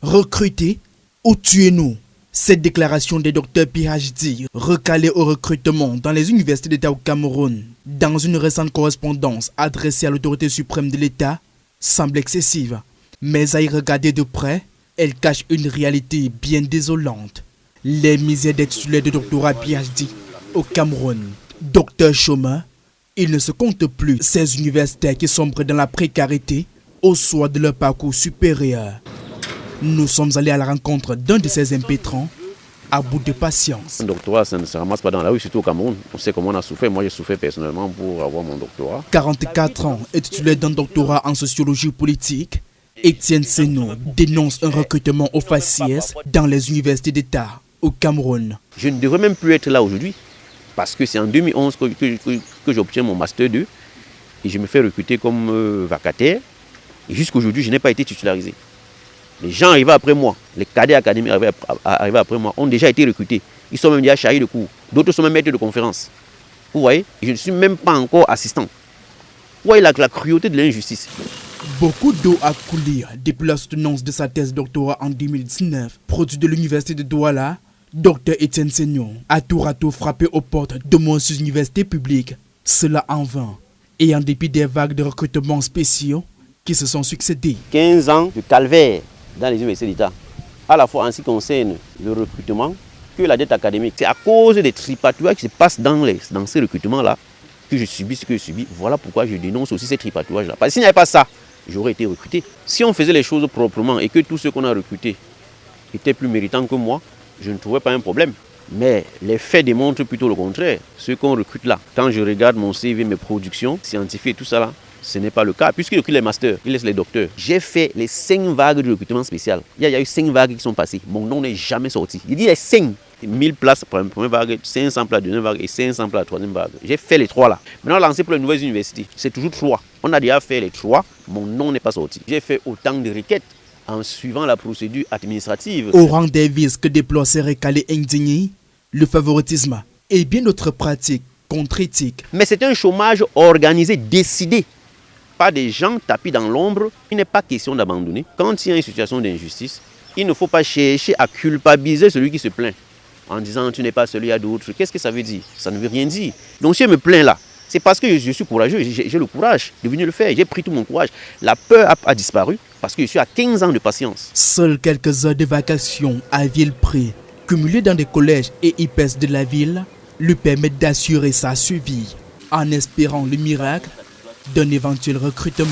Recruter ou tuez-nous. Cette déclaration des docteurs PhD recalés au recrutement dans les universités d'État au Cameroun, dans une récente correspondance adressée à l'autorité suprême de l'État, semble excessive. Mais à y regarder de près, elle cache une réalité bien désolante. Les misères des titulaires de doctorat PhD au Cameroun. Docteurs chômeurs, il ne se compte plus ces universitaires qui sombrent dans la précarité au soir de leur parcours supérieur. Nous sommes allés à la rencontre d'un de ces impétrants à bout de patience. Un doctorat, ça ne se ramasse pas dans la rue, surtout au Cameroun. On sait comment on a souffert. Moi, j'ai souffert personnellement pour avoir mon doctorat. 44 ans et titulaire d'un doctorat en sociologie politique, Étienne Seno dénonce un recrutement au faciès dans les universités d'État au Cameroun. Je ne devrais même plus être là aujourd'hui parce que c'est en 2011 que j'obtiens mon Master 2 et je me fais recruter comme vacataire. Et jusqu'à aujourd'hui, je n'ai pas été titularisé. Les gens arrivés après moi, les cadets académiques arrivés après moi ont déjà été recrutés. Ils sont même déjà chargés de cours. D'autres sont même maîtres de conférences. Vous voyez, je ne suis même pas encore assistant. Vous voyez la cruauté de l'injustice. Beaucoup d'eau a coulé depuis la soutenance de sa thèse doctorat en 2019. Produit de l'université de Douala, Dr Étienne Seno a tour à tour frappé aux portes de moins universités publiques. Cela en vain. Et en dépit des vagues de recrutements spéciaux qui se sont succédés. 15 ans de calvaire dans les universités d'État, à la fois en ce qui concerne le recrutement que la dette académique. C'est à cause des tripatouages qui se passent dans ces recrutements-là que je subis ce que je subis. Voilà pourquoi je dénonce aussi ces tripatouages-là. Parce que s'il n'y avait pas ça, j'aurais été recruté. Si on faisait les choses proprement et que tous ceux qu'on a recrutés étaient plus méritants que moi, je ne trouverais pas un problème. Mais les faits démontrent plutôt le contraire. Ceux qu'on recrute là, quand je regarde mon CV, mes productions scientifiques et tout ça là, ce n'est pas le cas, puisqu'il recrute les masters, il laisse les docteurs. J'ai fait les 5 vagues de recrutement spécial. Il y a eu 5 vagues qui sont passées. Mon nom n'est jamais sorti. Il dit les 5. 1000 places pour la première vague, 500 places pour la deuxième vague et 500 places pour la troisième vague. J'ai fait les 3 là. Maintenant, lancé pour les nouvelles universités, c'est toujours 3. On a déjà fait les 3, mon nom n'est pas sorti. J'ai fait autant de requêtes en suivant la procédure administrative. Au rang des vices que déploient ces recalés indignés, le favoritisme et bien d'autres pratiques contre-éthiques. Mais c'est un chômage organisé, décidé. Pas des gens tapis dans l'ombre. Il n'est pas question d'abandonner. Quand il y a une situation d'injustice, il ne faut pas chercher à culpabiliser celui qui se plaint en disant tu n'es pas celui à d'autres. Qu'est-ce que ça veut dire? Ça ne veut rien dire. Donc si je me plains là, c'est parce que je suis courageux, j'ai le courage de venir le faire, j'ai pris tout mon courage. La peur a disparu parce que je suis à 15 ans de patience. Seules quelques heures de vacation à Villepré, cumulées dans des collèges et IPES de la ville, lui permettent d'assurer sa survie en espérant le miracle d'un éventuel recrutement.